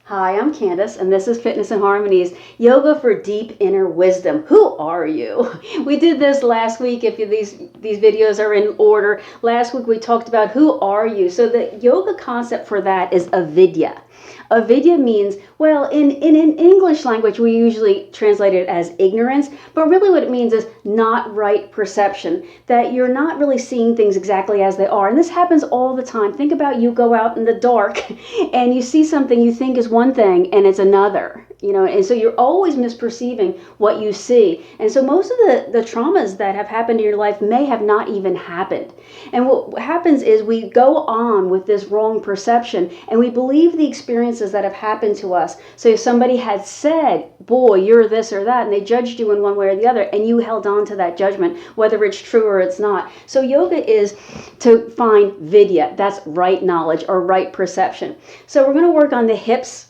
Hi, I'm Candace, and this is Fitness and Harmonies, yoga for deep inner wisdom. Who are you? We did this last week. If these videos are in order, last week we talked about who are you. So the yoga concept for that is avidya. Avidya means, well, in English language, we usually translate it as ignorance, but really what it means is not right perception, that you're not really seeing things exactly as they are. And this happens all the time. Think about you go out in the dark and you see something you think is one thing and it's another, and so you're always misperceiving what you see. And so most of the traumas that have happened in your life may have not even happened. And what happens is we go on with this wrong perception and we believe the experiences that have happened to us. So if somebody had said, boy, you're this or that, and they judged you in one way or the other, and you held on to that judgment, whether it's true or it's not. So yoga is to find vidya, that's right knowledge or right perception. So we're going to work on the hips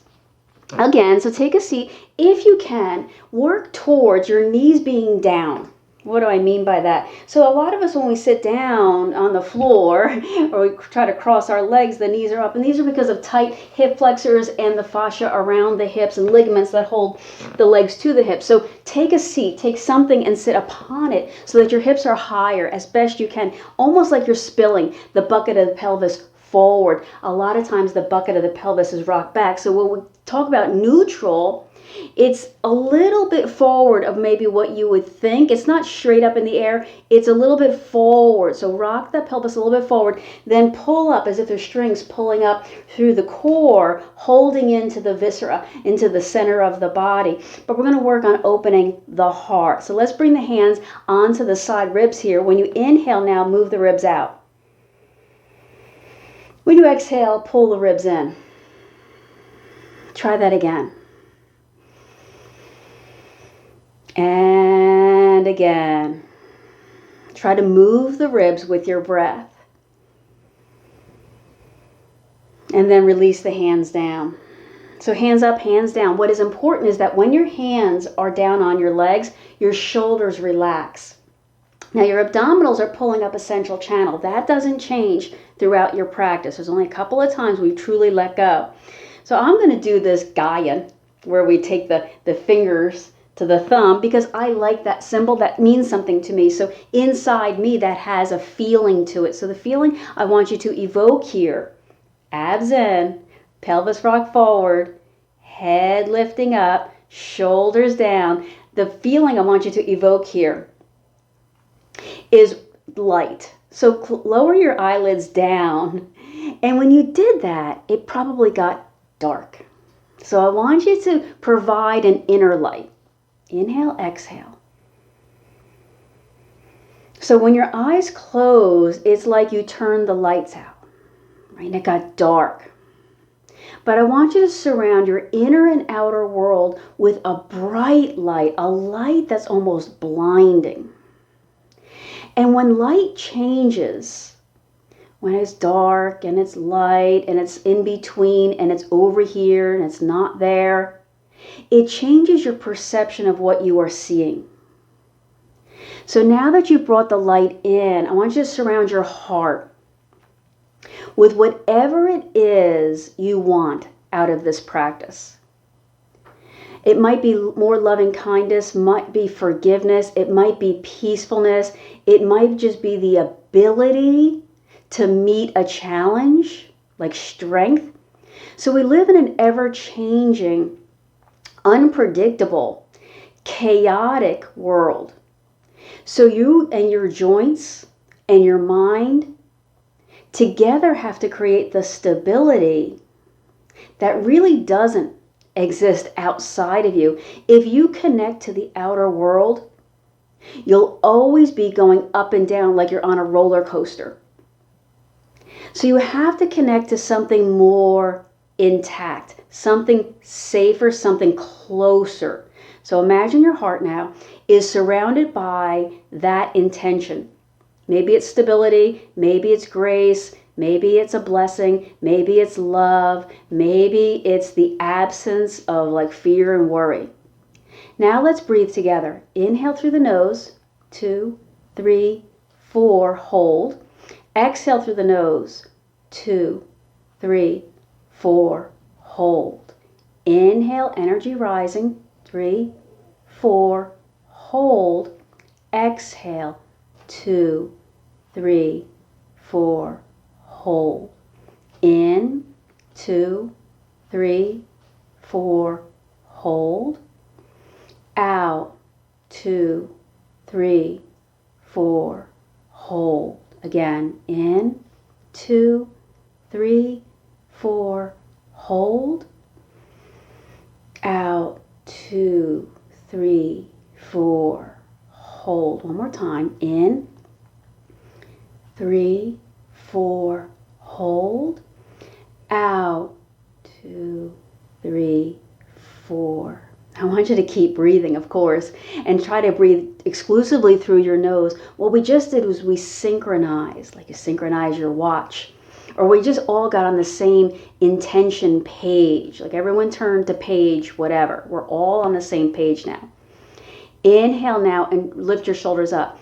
again. So take a seat. If you can, work towards your knees being down. What do I mean by that? So a lot of us, when we sit down on the floor or we try to cross our legs, the knees are up. And these are because of tight hip flexors and the fascia around the hips and ligaments that hold the legs to the hips. So take a seat, take something and sit upon it so that your hips are higher as best you can, almost like you're spilling the bucket of the pelvis forward. A lot of times the bucket of the pelvis is rocked back. So when we talk about neutral, it's a little bit forward of maybe what you would think. It's not straight up in the air. It's a little bit forward. So rock the pelvis a little bit forward, then pull up as if there's strings pulling up through the core, holding into the viscera, into the center of the body. But we're going to work on opening the heart. So let's bring the hands onto the side ribs here. When you inhale now, move the ribs out. When you exhale, pull the ribs in. Try that again. And again. Try to move the ribs with your breath. And then release the hands down. So hands up, hands down. What is important is that when your hands are down on your legs, your shoulders relax. Now your abdominals are pulling up a central channel. That doesn't change throughout your practice. There's only a couple of times we've truly let go. So I'm going to do this Gaian, where we take the fingers to the thumb, because I like that symbol. That means something to me. So inside me, that has a feeling to it. So the feeling I want you to evoke here, abs in, pelvis rock forward, head lifting up, shoulders down. The feeling I want you to evoke here is light. So lower your eyelids down. And when you did that, it probably got dark. So I want you to provide an inner light. Inhale, exhale. So when your eyes close, it's like you turned the lights out, right? And it got dark. But I want you to surround your inner and outer world with a bright light, a light that's almost blinding. And when light changes, when it's dark and it's light and it's in between and it's over here and it's not there, it changes your perception of what you are seeing. So now that you've brought the light in, I want you to surround your heart with whatever it is you want out of this practice. It might be more loving kindness, might be forgiveness, it might be peacefulness, it might just be the ability to meet a challenge, like strength. So we live in an ever-changing, unpredictable, chaotic world. So you and your joints and your mind together have to create the stability that really doesn't exist outside of you. If you connect to the outer world, you'll always be going up and down like you're on a roller coaster. So you have to connect to something more intact, something safer, something closer. So imagine your heart now is surrounded by that intention. Maybe it's stability, maybe it's grace, maybe it's a blessing, maybe it's love, maybe it's the absence of like fear and worry. Now let's breathe together. Inhale through the nose, 2, 3, 4, hold. Exhale through the nose, 2, 3, 4, hold. Inhale, energy rising. 3, 4, hold. Exhale, 2, 3, 4, hold. In, 2, 3, 4, hold. Out, 2, 3, 4, hold. Again, in, 2, 3, 4, hold. Out, 2, 3, 4, hold. One more time. In, 3, 4, hold. Out, 2, 3, 4. I want you to keep breathing, of course, and try to breathe exclusively through your nose. What we just did was we synchronized, like you synchronize your watch. Or we just all got on the same intention page. Like everyone turned to page whatever. We're all on the same page now. Inhale now and lift your shoulders up.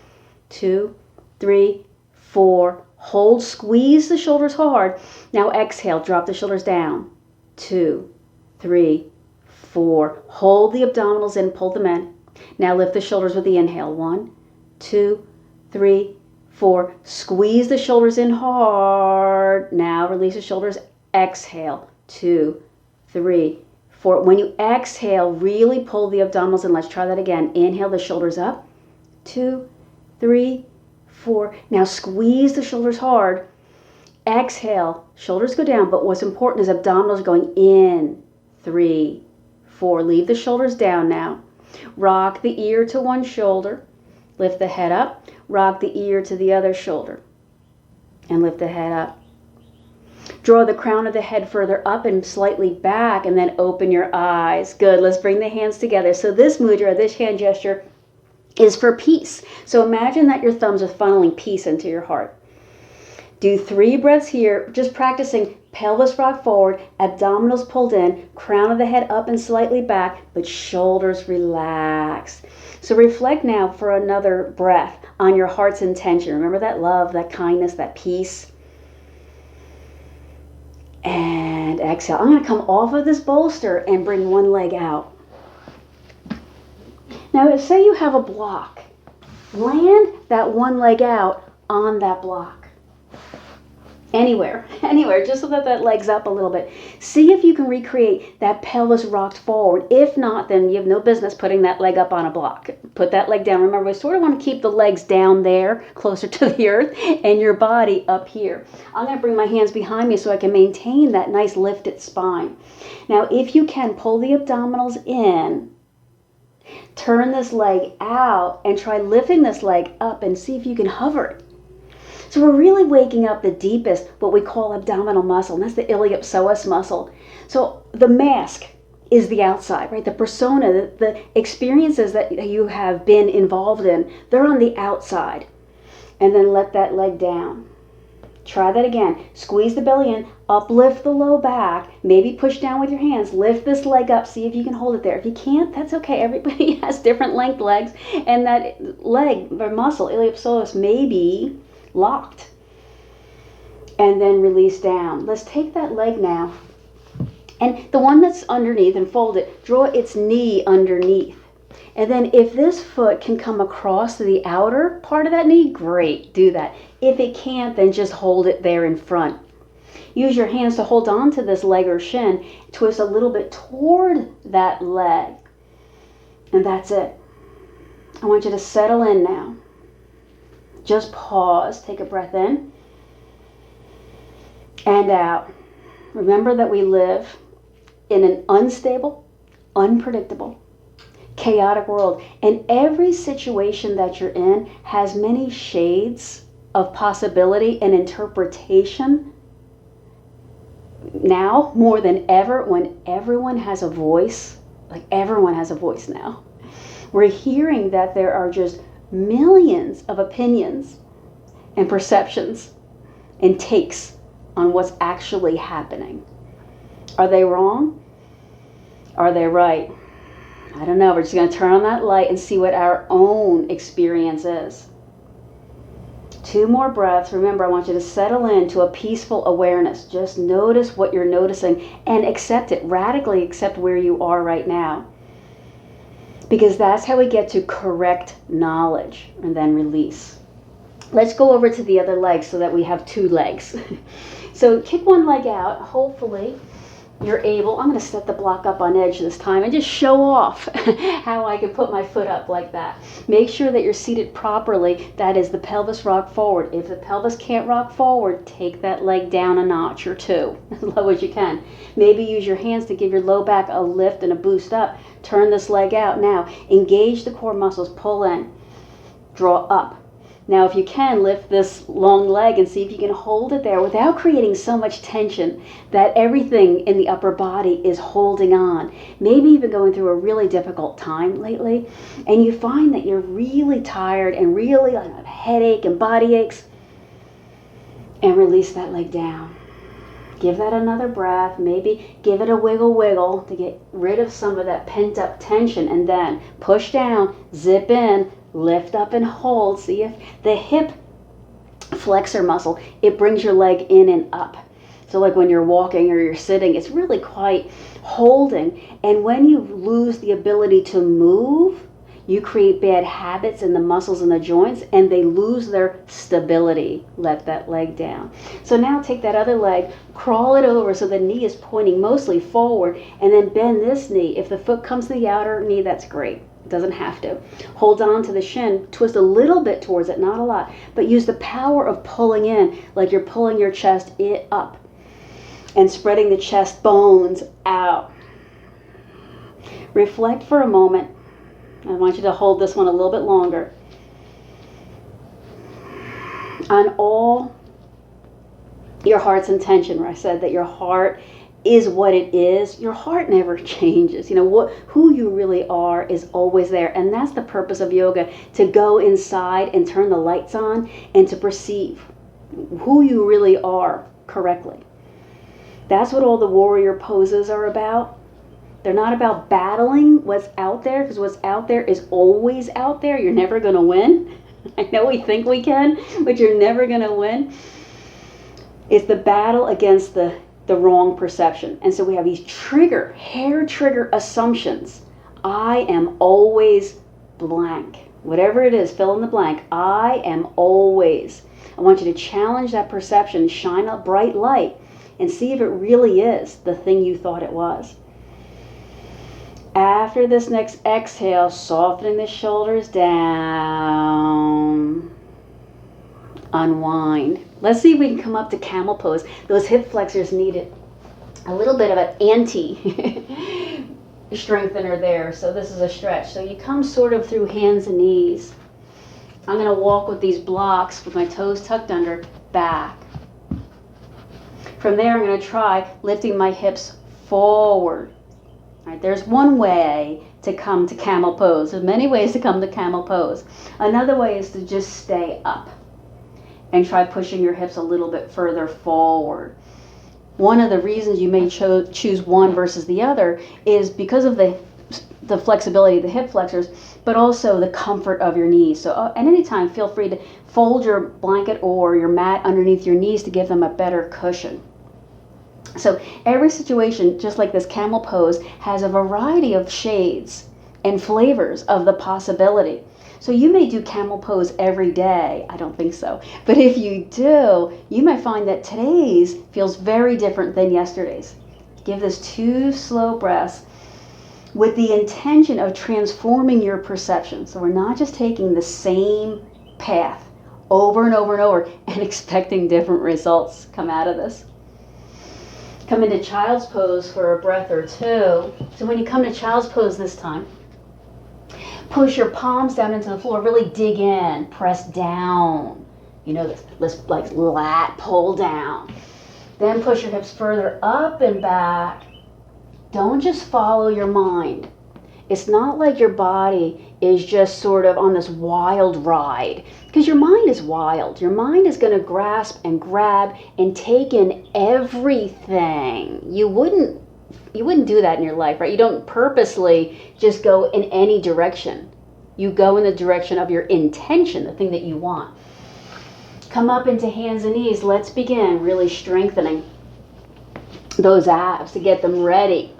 2, 3, 4. Hold, squeeze the shoulders hard. Now exhale, drop the shoulders down. 2, 3, 4. Hold the abdominals in, pull them in. Now lift the shoulders with the inhale. 1, 2, 3, 4. Squeeze the shoulders in hard. Now release the shoulders. Exhale. 2, 3, 4. When you exhale, really pull the abdominals in. Let's try that again. Inhale the shoulders up. 2, 3, 4. Now squeeze the shoulders hard. Exhale. Shoulders go down, but what's important is abdominals going in. 3, 4. Leave the shoulders down now. Rock the ear to one shoulder. Lift the head up. Rock the ear to the other shoulder. And lift the head up. Draw the crown of the head further up and slightly back, and then open your eyes. Good. Let's bring the hands together. So this mudra, this hand gesture, is for peace. So imagine that your thumbs are funneling peace into your heart. Do 3 breaths here, just practicing pelvis rock forward, abdominals pulled in, crown of the head up and slightly back, but shoulders relaxed. So reflect now for another breath on your heart's intention. Remember that love, that kindness, that peace. And exhale. I'm going to come off of this bolster and bring one leg out. Now, say you have a block. Land that one leg out on that block. Anywhere, just so that that leg's up a little bit. See if you can recreate that pelvis rocked forward. If not, then you have no business putting that leg up on a block. Put that leg down. Remember, we sort of want to keep the legs down there, closer to the earth, and your body up here. I'm going to bring my hands behind me so I can maintain that nice lifted spine. Now, if you can, pull the abdominals in. Turn this leg out and try lifting this leg up and see if you can hover it. So we're really waking up the deepest, what we call abdominal muscle, and that's the iliopsoas muscle. So the mask is the outside, right? The persona, the experiences that you have been involved in, they're on the outside. And then let that leg down. Try that again. Squeeze the belly in, uplift the low back, maybe push down with your hands, lift this leg up, see if you can hold it there. If you can't, that's okay. Everybody has different length legs, and that leg or muscle, iliopsoas, may be locked. And then release down. Let's take that leg now, and the one that's underneath, and fold it, draw its knee underneath. And then if this foot can come across to the outer part of that knee, great, do that. If it can't, then just hold it there in front. Use your hands to hold on to this leg or shin, twist a little bit toward that leg. And that's it. I want you to settle in now. Just pause, take a breath in and out. Remember that we live in an unstable, unpredictable, chaotic world, and every situation that you're in has many shades of possibility and interpretation. Now more than ever, when everyone has a voice, like everyone has a voice now, we're hearing that there are just millions of opinions and perceptions and takes on what's actually happening. Are they wrong? Are they right? I don't know. We're just going to turn on that light and see what our own experience is. 2 more breaths. Remember, I want you to settle into a peaceful awareness. Just notice what you're noticing and accept it. Radically accept where you are right now. Because that's how we get to correct knowledge and then release. Let's go over to the other leg so that we have 2 legs. So kick one leg out. Hopefully you're able, I'm going to set the block up on edge this time and just show off how I can put my foot up like that. Make sure that you're seated properly. That is the pelvis rock forward. If the pelvis can't rock forward, take that leg down a notch or 2, as low as you can. Maybe use your hands to give your low back a lift and a boost up. Turn this leg out. Now, engage the core muscles. Pull in. Draw up. Now, if you can, lift this long leg and see if you can hold it there without creating so much tension that everything in the upper body is holding on. Maybe even going through a really difficult time lately, and you find that you're really tired and really have headache and body aches, and release that leg down. Give that another breath. Maybe give it a wiggle to get rid of some of that pent up tension, and then push down, zip in, lift up and hold. See if the hip flexor muscle, it brings your leg in and up. So like when you're walking or you're sitting, it's really quite holding. And when you lose the ability to move, you create bad habits in the muscles and the joints, and they lose their stability. Let that leg down. So now take that other leg, crawl it over so the knee is pointing mostly forward, and then bend this knee. If the foot comes to the outer knee, that's great. It doesn't have to. Hold on to the shin, twist a little bit towards it, not a lot, but use the power of pulling in, like you're pulling your chest up and spreading the chest bones out. Reflect for a moment. I want you to hold this one a little bit longer. On all your heart's intention, where I said that your heart is what it is. Your heart never changes. You know, who you really are is always there. And that's the purpose of yoga, to go inside and turn the lights on and to perceive who you really are correctly. That's what all the warrior poses are about. They're not about battling what's out there, because what's out there is always out there. You're never going to win. I know we think we can, but you're never going to win. It's the battle against the wrong perception. And so we have these hair trigger assumptions. I am always blank. Whatever it is, fill in the blank. I am always. I want you to challenge that perception, shine a bright light, and see if it really is the thing you thought it was. After this next exhale, softening the shoulders down. Unwind. Let's see if we can come up to camel pose. Those hip flexors needed a little bit of an anti-strengthener there. So this is a stretch. So you come sort of through hands and knees. I'm going to walk with these blocks with my toes tucked under, back. From there, I'm going to try lifting my hips forward. All right, there's one way to come to camel pose. There's many ways to come to camel pose. Another way is to just stay up and try pushing your hips a little bit further forward. One of the reasons you may choose one versus the other is because of the flexibility of the hip flexors, but also the comfort of your knees. So at any time, feel free to fold your blanket or your mat underneath your knees to give them a better cushion. So every situation, just like this camel pose, has a variety of shades and flavors of the possibility. So you may do camel pose every day. I don't think so. But if you do, you might find that today's feels very different than yesterday's. Give this 2 slow breaths with the intention of transforming your perception. So we're not just taking the same path over and over and over and expecting different results come out of this. Come into child's pose for a breath or 2. So when you come to child's pose this time, push your palms down into the floor. Really dig in. Press down. You know this. Let's like lat pull down. Then push your hips further up and back. Don't just follow your mind. It's not like your body is just sort of on this wild ride, because your mind is wild. Your mind is going to grasp and grab and take in everything. You wouldn't do that in your life, right? You don't purposely just go in any direction. You go in the direction of your intention, the thing that you want. Come up into hands and knees. Let's begin really strengthening those abs to get them ready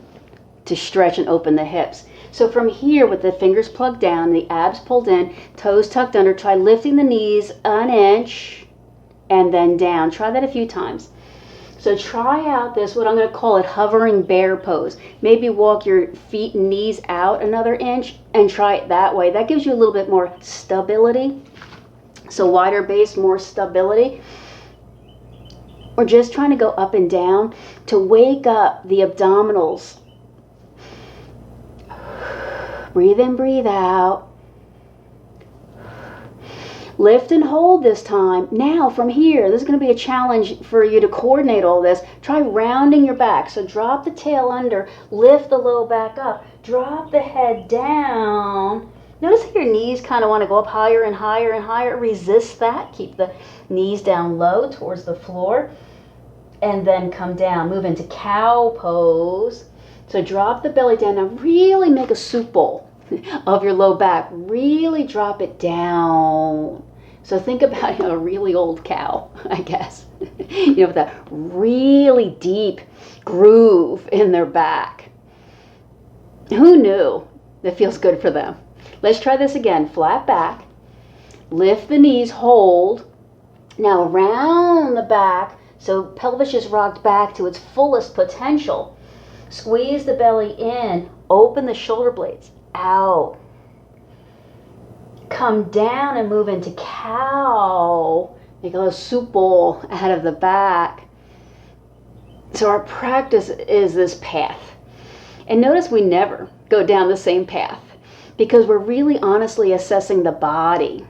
to stretch and open the hips. So from here, with the fingers plugged down, the abs pulled in, toes tucked under, try lifting the knees an inch and then down. Try that a few times. So try out this, what I'm going to call it, hovering bear pose. Maybe walk your feet and knees out another inch and try it that way. That gives you a little bit more stability. So wider base, more stability. We're just trying to go up and down to wake up the abdominals. Breathe in, breathe out. Lift and hold this time. Now from here, this is going to be a challenge for you to coordinate all this. Try rounding your back. So drop the tail under, lift the low back up, drop the head down. Notice how your knees kind of want to go up higher and higher and higher. Resist that. Keep the knees down low towards the floor. And then come down. Move into cow pose. So drop the belly down. Now really make a soup bowl of your low back. Really drop it down. So think about a really old cow, I guess. With that really deep groove in their back. Who knew? That feels good for them. Let's try this again. Flat back. Lift the knees, hold. Now round the back so pelvis is rocked back to its fullest potential. Squeeze the belly in. Open the shoulder blades out. Come down and move into cow. Make a little soup bowl out of the back. So our practice is this path. And notice we never go down the same path because we're really honestly assessing the body.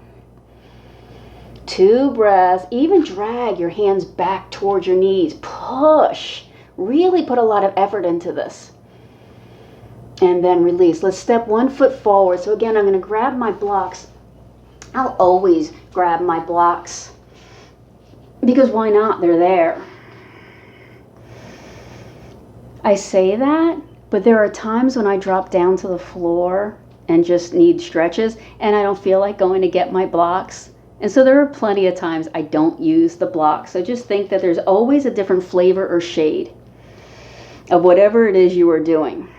2 breaths. Even drag your hands back towards your knees. Push. Really put a lot of effort into this. And then release. Let's step 1 foot forward. So again, I'm going to grab my blocks. I'll always grab my blocks because why not? They're there. I say that, but there are times when I drop down to the floor and just need stretches and I don't feel like going to get my blocks. And so there are plenty of times I don't use the blocks. So just think that there's always a different flavor or shade of whatever it is you are doing.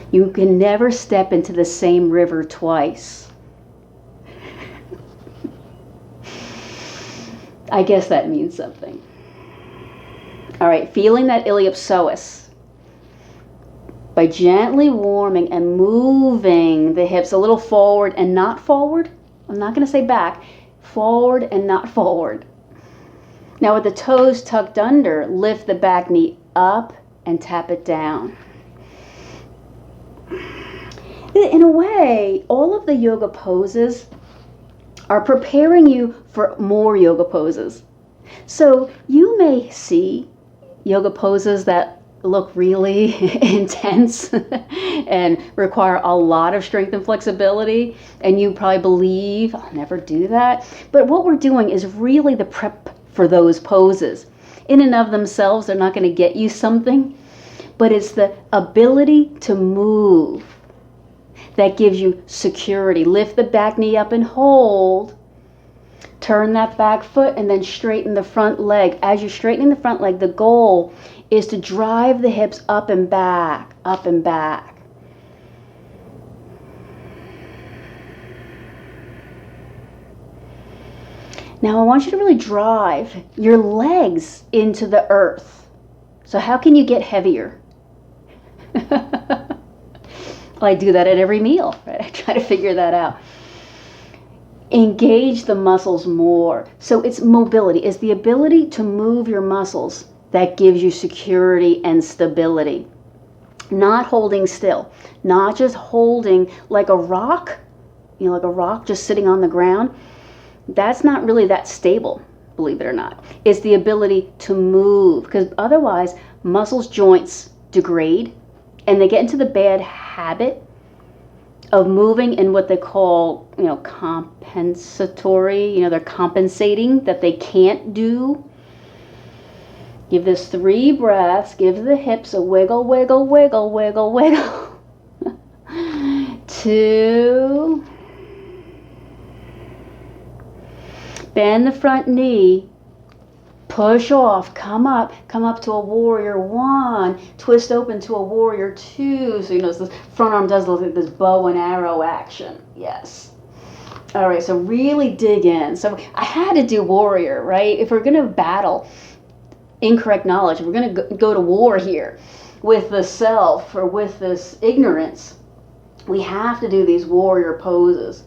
You can never step into the same river twice. I guess that means something. All right, feeling that iliopsoas. By gently warming and moving the hips a little forward and not forward. I'm not going to say back. Forward and not forward. Now with the toes tucked under, lift the back knee up and tap it down. In a way, all of the yoga poses are preparing you for more yoga poses. So you may see yoga poses that look really intense and require a lot of strength and flexibility, and you probably believe, I'll never do that. But what we're doing is really the prep for those poses. In and of themselves, they're not going to get you something, but it's the ability to move that gives you security. Lift the back knee up and hold. Turn that back foot and then straighten the front leg. As you're straightening the front leg, the goal is to drive the hips up and back, up and back. Now I want you to really drive your legs into the earth. So how can you get heavier? Well, I do that at every meal, right? I try to figure that out. Engage the muscles more. So it's mobility. It's the ability to move your muscles that gives you security and stability. Not holding still. Not just holding like a rock, like a rock just sitting on the ground. That's not really that stable, believe it or not. It's the ability to move, because otherwise muscles, joints degrade and they get into the bad habit of moving in what they call, compensatory, they're compensating that they can't do. Give this 3 breaths. Give the hips a wiggle, wiggle, wiggle, wiggle, wiggle. 2. Bend the front knee. Push off, come up to a warrior one, twist open to a warrior two. So you notice the front arm does look like this bow and arrow action. Yes. All right, so really dig in. So I had to do warrior, right? If we're going to battle incorrect knowledge, if we're going to go to war here with the self or with this ignorance, we have to do these warrior poses.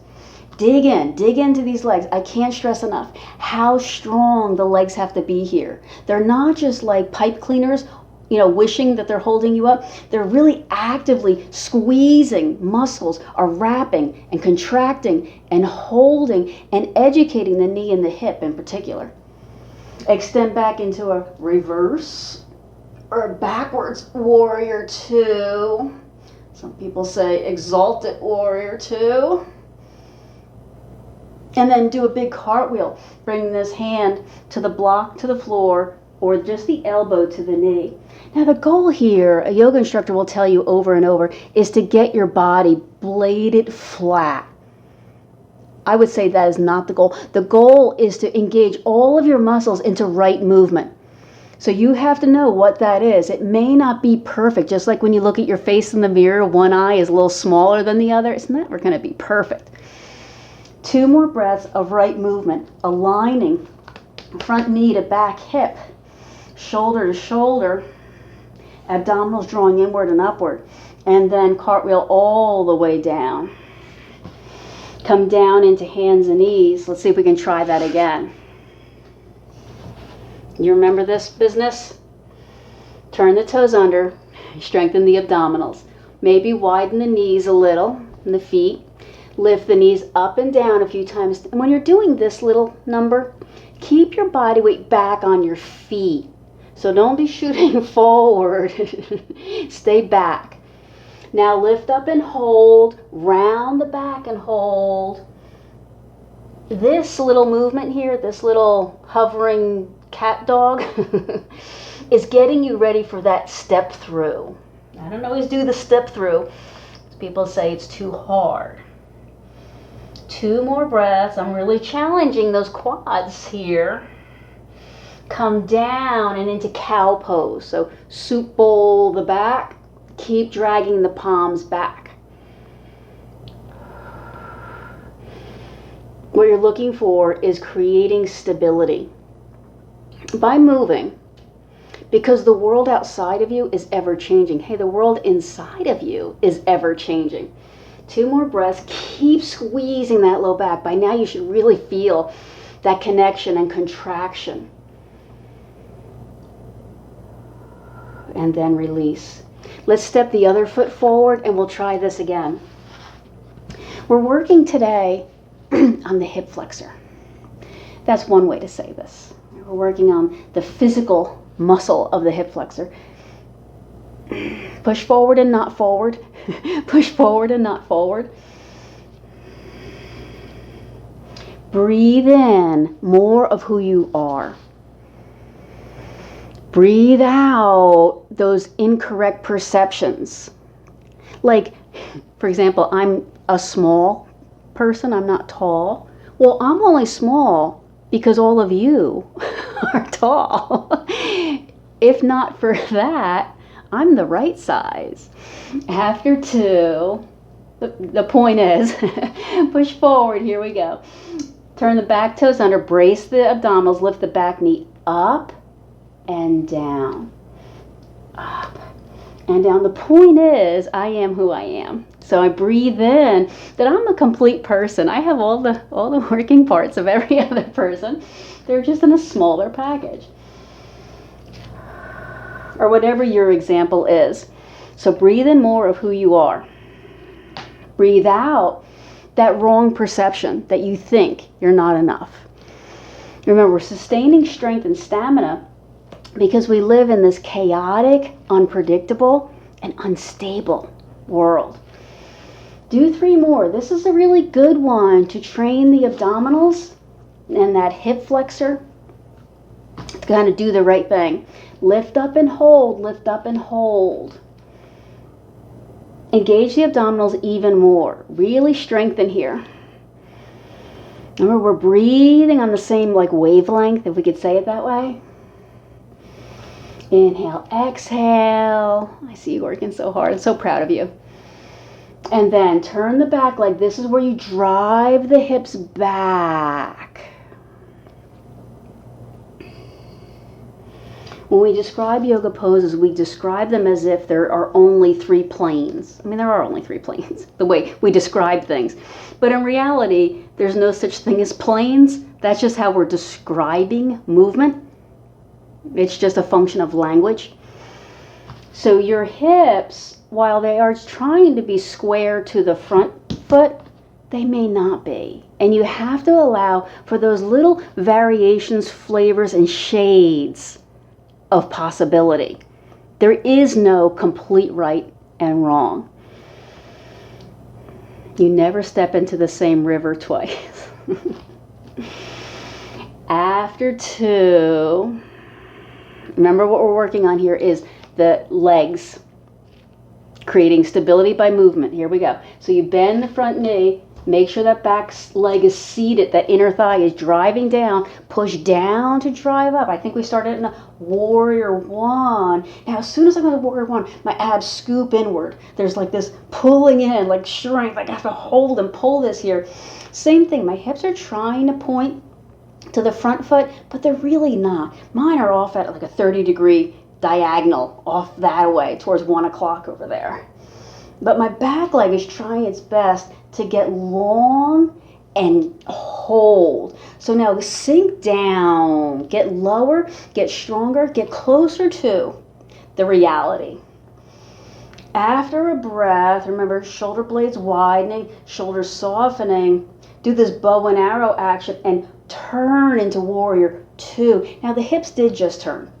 Dig into these legs. I can't stress enough how strong the legs have to be here. They're not just like pipe cleaners, wishing that they're holding you up. They're really actively squeezing. Muscles are wrapping and contracting and holding and educating the knee and the hip in particular. Extend back into a reverse or a backwards warrior two. Some people say exalted warrior two. And then do a big cartwheel. Bring this hand to the block, to the floor, or just the elbow to the knee. Now the goal here, a yoga instructor will tell you over and over, is to get your body bladed flat. I would say that is not the goal. The goal is to engage all of your muscles into right movement. So you have to know what that is. It may not be perfect. Just like when you look at your face in the mirror, one eye is a little smaller than the other. It's never going to be perfect. 2 more breaths of right movement, aligning front knee to back hip, shoulder to shoulder, abdominals drawing inward and upward, and then cartwheel all the way down. Come down into hands and knees. Let's see if we can try that again. You remember this business? Turn the toes under, strengthen the abdominals. Maybe widen the knees a little and the feet. Lift the knees up and down a few times. And when you're doing this little number, keep your body weight back on your feet. So don't be shooting forward. Stay back. Now lift up and hold. Round the back and hold. This little movement here, this little hovering cat dog, is getting you ready for that step through. I don't always do the step through. People say it's too hard. 2 more breaths. I'm really challenging those quads here. Come down and into cow pose. So soup bowl the back. Keep dragging the palms back. What you're looking for is creating stability by moving, because the world outside of you is ever changing. Hey, the world inside of you is ever changing. 2 more breaths. Keep squeezing that low back. By now you should really feel that connection and contraction. And then release. Let's step the other foot forward and we'll try this again. We're working today on the hip flexor. That's one way to say this. We're working on the physical muscle of the hip flexor. Push forward and not forward. Push forward and not forward. Breathe in more of who you are. Breathe out those incorrect perceptions. Like, for example, I'm a small person. I'm not tall. Well, I'm only small because all of you are tall. If not for that, I'm the right size. After 2, the point is, push forward, here we go. Turn the back toes under, brace the abdominals, lift the back knee up and down. Up and down. The point is, I am who I am. So I breathe in that I'm a complete person. I have all the working parts of every other person. They're just in a smaller package. Or whatever your example is. So breathe in more of who you are. Breathe out that wrong perception that you think you're not enough. Remember, sustaining strength and stamina because we live in this chaotic, unpredictable, and unstable world. Do 3 more. This is a really good one to train the abdominals and that hip flexor. Kind of do the right thing. Lift up and hold, lift up and hold. Engage the abdominals even more. Really strengthen here. Remember, we're breathing on the same like wavelength, if we could say it that way. Inhale, exhale. I see you working so hard. I'm so proud of you. And then turn the back leg. This is where you drive the hips back. When we describe yoga poses, we describe them as if there are only 3 planes. I mean, there are only 3 planes, the way we describe things. But in reality, there's no such thing as planes. That's just how we're describing movement. It's just a function of language. So your hips, while they are trying to be square to the front foot, they may not be. And you have to allow for those little variations, flavors, and shades of possibility. There is no complete right and wrong. You never step into the same river twice. After 2, remember what we're working on here is the legs, creating stability by movement. Here we go. So you bend the front knee, make sure that back leg is seated, that inner thigh is driving down, push down to drive up. I think we started in a warrior 1. Now, as soon as I go to warrior 1, my abs scoop inward. There's like this pulling in, like strength. Like I have to hold and pull this here. Same thing. My hips are trying to point to the front foot, but they're really not. Mine are off at like a 30-degree diagonal off that way towards 1 o'clock over there. But my back leg is trying its best to get long and hold. So now sink down, get lower, get stronger, get closer to the reality. After a breath, remember shoulder blades widening, shoulders softening. Do this bow and arrow action and turn into warrior 2. Now the hips did just turn.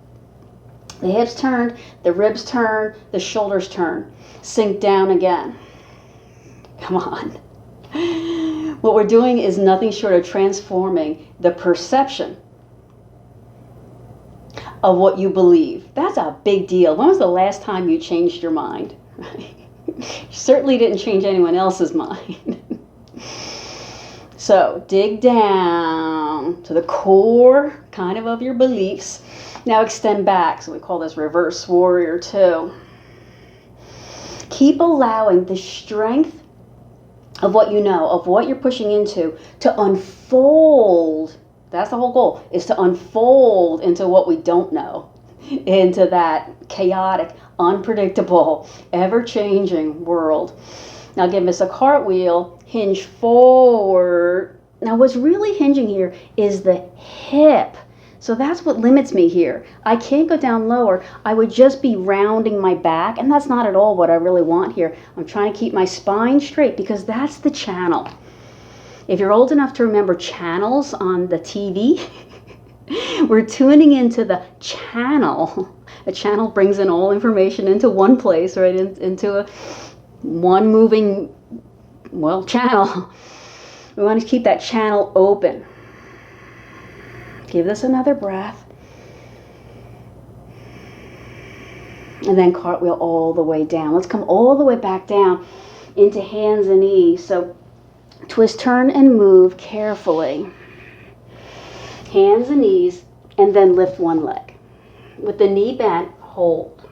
The hips turned, the ribs turned, the shoulders turned. Sink down again. Come on. What we're doing is nothing short of transforming the perception of what you believe. That's a big deal. When was the last time you changed your mind? You certainly didn't change anyone else's mind. So dig down to the core kind of your beliefs. Now extend back. So we call this reverse warrior 2. Keep allowing the strength of what you know, of what you're pushing into, to unfold. That's the whole goal, is to unfold into what we don't know, into that chaotic, unpredictable, ever-changing world. Now give us a cartwheel, hinge forward. Now what's really hinging here is the hip. So that's what limits me here. I can't go down lower. I would just be rounding my back, and that's not at all what I really want here. I'm trying to keep my spine straight because that's the channel. If you're old enough to remember channels on the TV, we're tuning into the channel. A channel brings in all information into one place, right? Into one moving, channel. We want to keep that channel open. Give this another breath. And then cartwheel all the way down. Let's come all the way back down into hands and knees. So twist, turn, and move carefully. Hands and knees, and then lift one leg. With the knee bent, hold.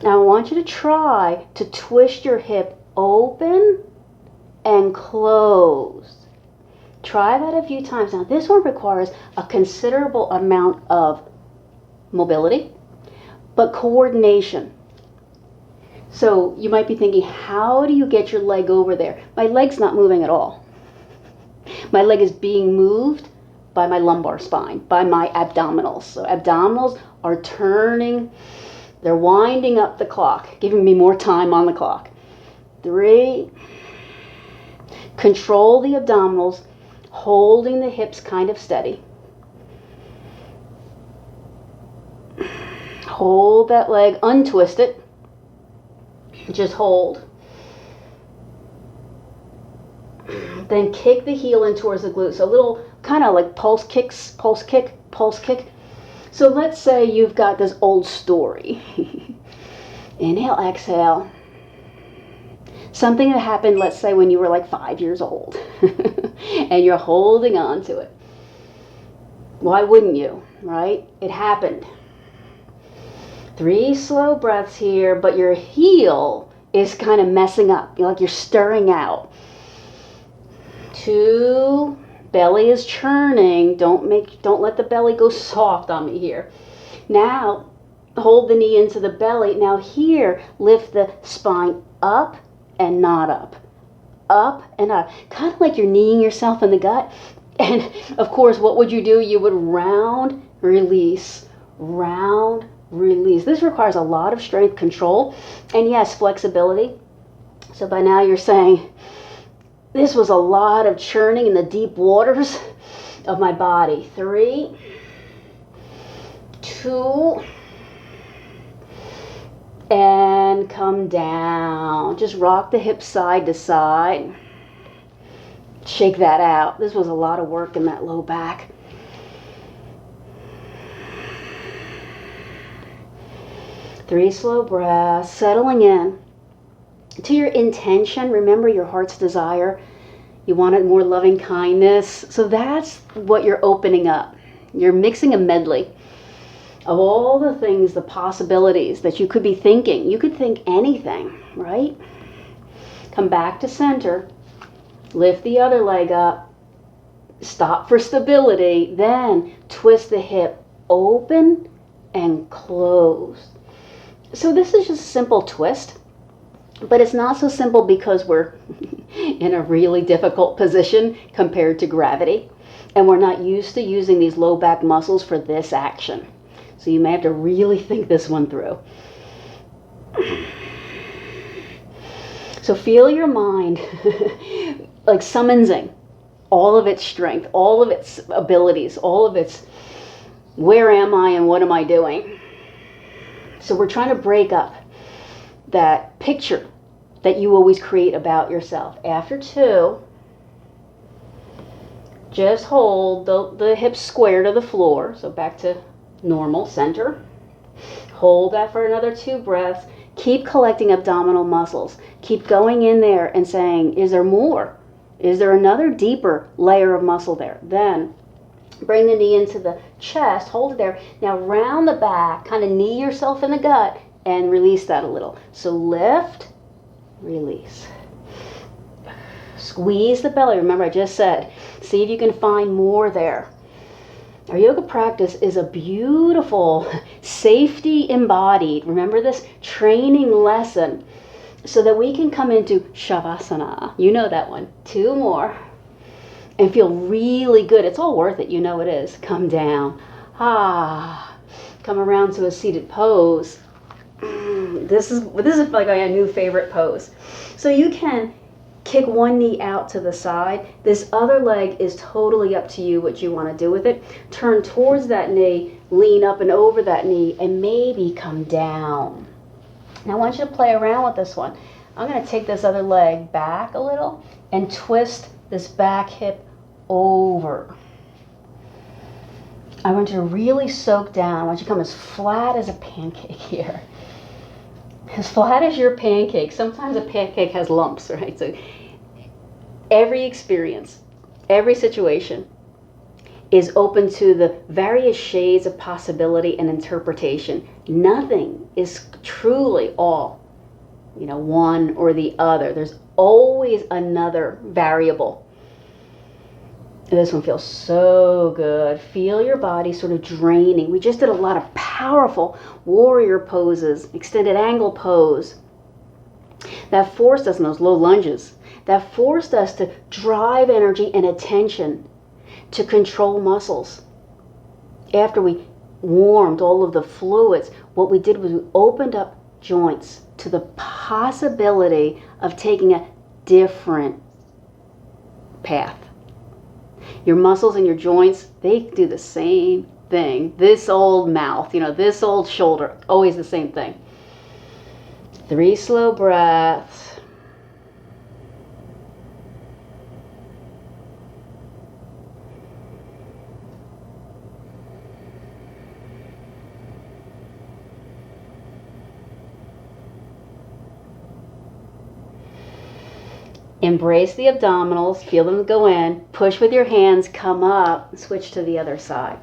Now I want you to try to twist your hip open and close. Try that a few times. Now this one requires a considerable amount of mobility, but coordination. So you might be thinking, how do you get your leg over there? My leg's not moving at all. My leg is being moved by my lumbar spine, by my abdominals. So abdominals are turning, they're winding up the clock, giving me more time on the clock. 3, control the abdominals, holding the hips kind of steady. Hold that leg, untwist it, just hold. Then kick the heel in towards the glutes. So a little kind of like pulse kicks, pulse kick, pulse kick. So let's say you've got this old story. Inhale, exhale. Something that happened, let's say, when you were like 5 years old, and you're holding on to it. Why wouldn't you, right? It happened. 3 slow breaths here, but your heel is kind of messing up. Like you're stirring out. 2, belly is churning. Don't let the belly go soft on me here. Now, hold the knee into the belly. Now here, lift the spine up and not up. Up and up. Kind of like you're kneeing yourself in the gut. And of course, what would you do? You would round, release, round, release. This requires a lot of strength, control, and yes, flexibility. So by now you're saying, this was a lot of churning in the deep waters of my body. 3, 2, and come down. Just rock the hips side to side. Shake that out. This was a lot of work in that low back. 3 slow breaths, settling in to your intention. Remember your heart's desire. You wanted more loving kindness. So that's what you're opening up. You're mixing a medley of all the things, the possibilities that you could be thinking. You could think anything, right? Come back to center. Lift the other leg up. Stop for stability. Then twist the hip open and close. So this is just a simple twist. But it's not so simple because we're in a really difficult position compared to gravity. And we're not used to using these low back muscles for this action. So you may have to really think this one through. So feel your mind like summoning all of its strength, all of its abilities, all of its where am I and what am I doing? So we're trying to break up that picture that you always create about yourself. After 2, just hold the hips square to the floor. So back to normal, center. Hold that for another 2 breaths. Keep collecting abdominal muscles. Keep going in there and saying, is there more? Is there another deeper layer of muscle there? Then bring the knee into the chest. Hold it there. Now round the back. Kind of knee yourself in the gut and release that a little. So lift, release. Squeeze the belly. Remember I just said, see if you can find more there. Our yoga practice is a beautiful safety embodied, remember this, training lesson so that we can come into Shavasana. You know that one. 2 more. And feel really good. It's all worth it. You know it is. Come down. Come around to a seated pose. This is like a new favorite pose. So you can kick one knee out to the side. This other leg is totally up to you what you want to do with it. Turn towards that knee, lean up and over that knee, and maybe come down. Now I want you to play around with this one. I'm going to take this other leg back a little and twist this back hip over. I want you to really soak down. I want you to come as flat as a pancake here. As flat as your pancake. Sometimes a pancake has lumps, right? So every experience, every situation is open to the various shades of possibility and interpretation. Nothing is truly all, one or the other. There's always another variable. This one feels so good. Feel your body sort of draining. We just did a lot of powerful warrior poses, extended angle pose. That forced us in those low lunges. That forced us to drive energy and attention to control muscles. After we warmed all of the fluids, what we did was we opened up joints to the possibility of taking a different path. Your muscles and your joints, they do the same thing. This old mouth, this old shoulder, always the same thing. 3 slow breaths. Embrace the abdominals, feel them go in, push with your hands, come up, switch to the other side.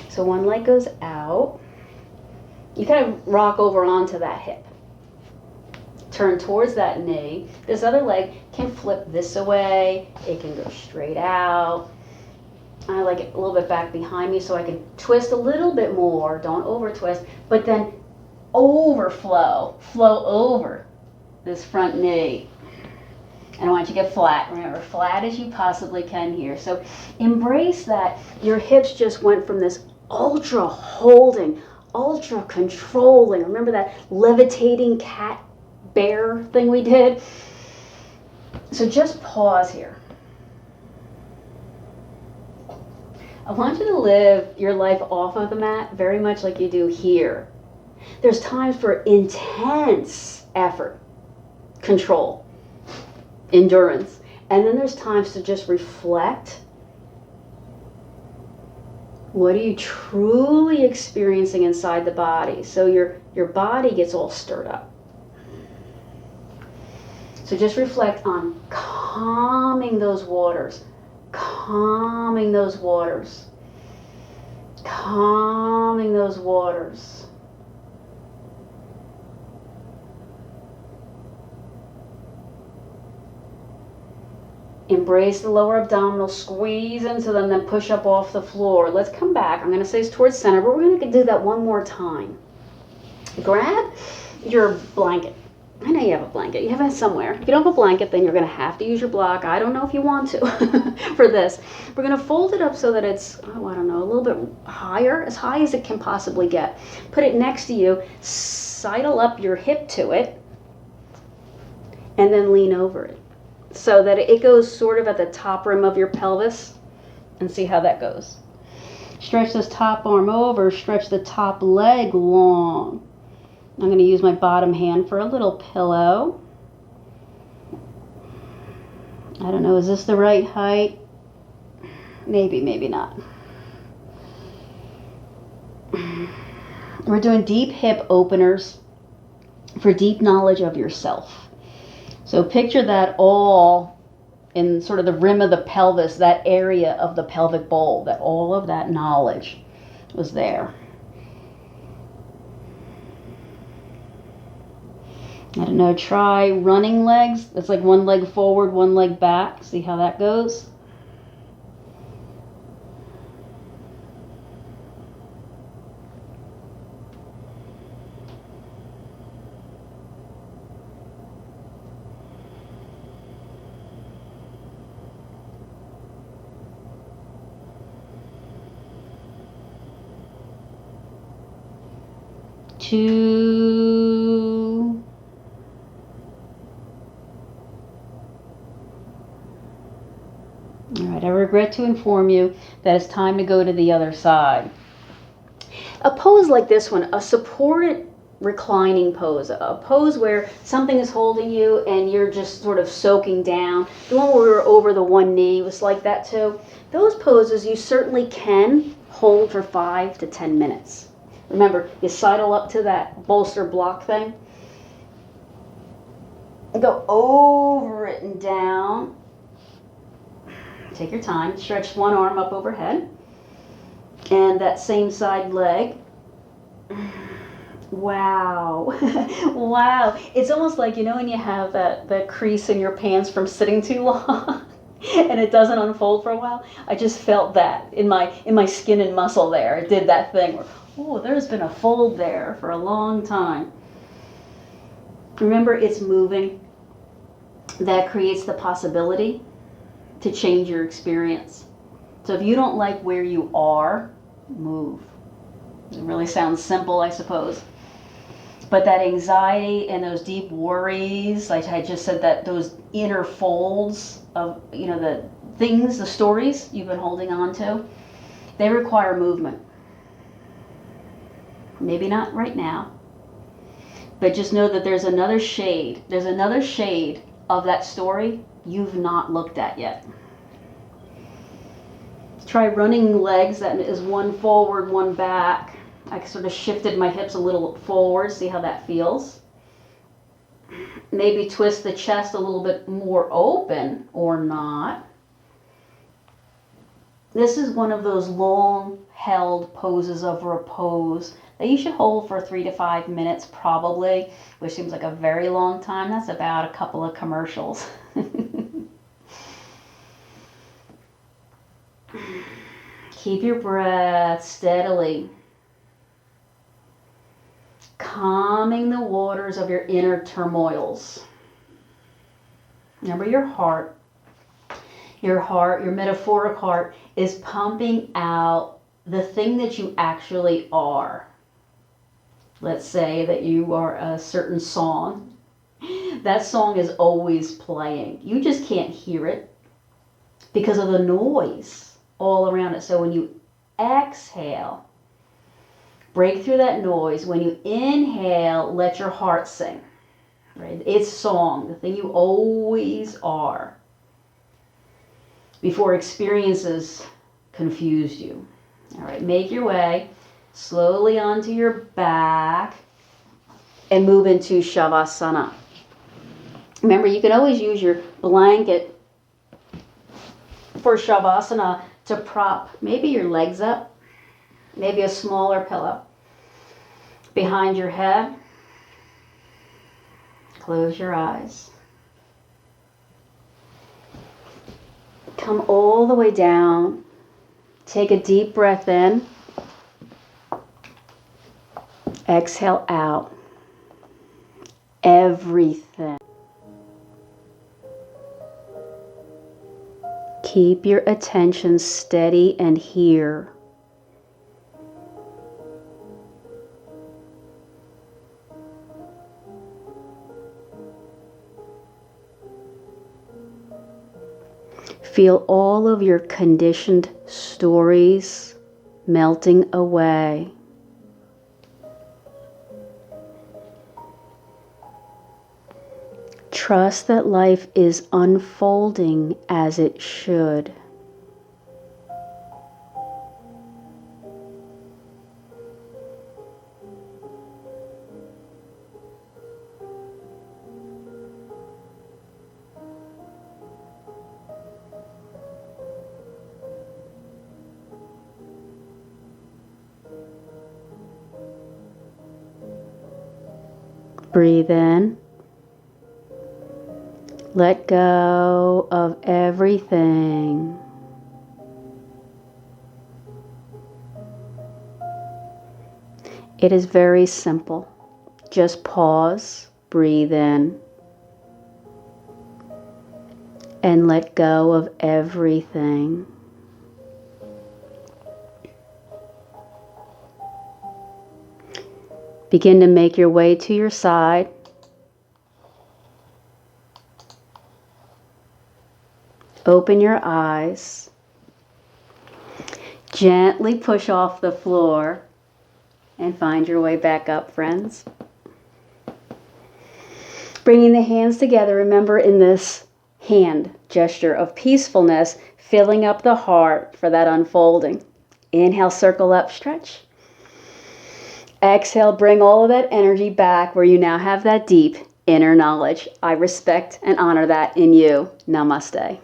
So one leg goes out. You kind of rock over onto that hip. Turn towards that knee. This other leg can flip this away. It can go straight out. I like it a little bit back behind me so I can twist a little bit more. Don't over twist, but then overflow, flow over this front knee. And I want you to get flat. Remember, flat as you possibly can here. So embrace that. Your hips just went from this ultra holding, ultra controlling. Remember that levitating cat bear thing we did? So just pause here. I want you to live your life off of the mat very much like you do here. There's times for intense effort, control, endurance, and then there's times to just reflect. What are you truly experiencing inside the body? So your body gets all stirred up. So just reflect on calming those waters, calming those waters, calming those waters. Embrace the lower abdominals, squeeze into them, then push up off the floor. Let's come back. I'm going to say it's towards center, but we're going to do that one more time. Grab your blanket. I know you have a blanket. You have it somewhere. If you don't have a blanket, then you're going to have to use your block. I don't know if you want to for this. We're going to fold it up so that it's, oh, I don't know, a little bit higher, as high as it can possibly get. Put it next to you. Sidle up your hip to it, and then lean over it, so that it goes sort of at the top rim of your pelvis, and see how that goes. Stretch this top arm over, stretch the top leg long. I'm going to use my bottom hand for a little pillow. I don't know, is this the right height? Maybe, maybe not. We're doing deep hip openers for deep knowledge of yourself. So picture that all in sort of the rim of the pelvis, that area of the pelvic bowl, that all of that knowledge was there. I don't know, try running legs. It's like one leg forward, one leg back. See how that goes? Two. All right, I regret to inform you that it's time to go to the other side. A pose like this one, a supported reclining pose, a pose where something is holding you and you're just sort of soaking down. The one where we were over the one knee was like that too. Those poses you certainly can hold for 5 to 10 minutes. Remember, you sidle up to that bolster block thing. And go over it and down. Take your time. Stretch one arm up overhead. And that same side leg. Wow. Wow. It's almost like, you know, when you have that crease in your pants from sitting too long and it doesn't unfold for a while. I just felt that in my skin and muscle there. It did that thing where, oh, there's been a fold there for a long time. Remember, it's moving. That creates the possibility to change your experience. So if you don't like where you are, move. It really sounds simple, I suppose. But that anxiety and those deep worries, like I just said, that those inner folds of, you know, the things, the stories you've been holding on to, they require movement. Maybe not right now, but just know that there's another shade. There's another shade of that story you've not looked at yet. Try running legs. That is one forward, one back. I sort of shifted my hips a little forward. See how that feels. Maybe twist the chest a little bit more open or not. This is one of those long held poses of repose that you should hold for 3 to 5 minutes probably, which seems like a very long time. That's about a couple of commercials. Keep your breath steadily, calming the waters of your inner turmoils. Remember your heart, your metaphoric heart is pumping out the thing that you actually are. Let's say that you are a certain song. That song is always playing. You just can't hear it because of the noise all around it. So when you exhale, break through that noise. When you inhale, let your heart sing. Right? It's song, the thing you always are, before experiences confused you. All right, make your way slowly onto your back and move into Shavasana. Remember, you can always use your blanket for Shavasana to prop maybe your legs up, maybe a smaller pillow behind your head. Close your eyes. Come all the way down. Take a deep breath in. Exhale out. Everything. Keep your attention steady and here. Feel all of your conditioned stories melting away. Trust that life is unfolding as it should. Breathe in. Let go of everything. It is very simple. Just pause, breathe in, and let go of everything. Begin to make your way to your side. Open your eyes. Gently push off the floor and find your way back up, friends. Bringing the hands together, remember in this hand gesture of peacefulness, filling up the heart for that unfolding. Inhale, circle up, stretch. Exhale, bring all of that energy back where you now have that deep inner knowledge. I respect and honor that in you. Namaste.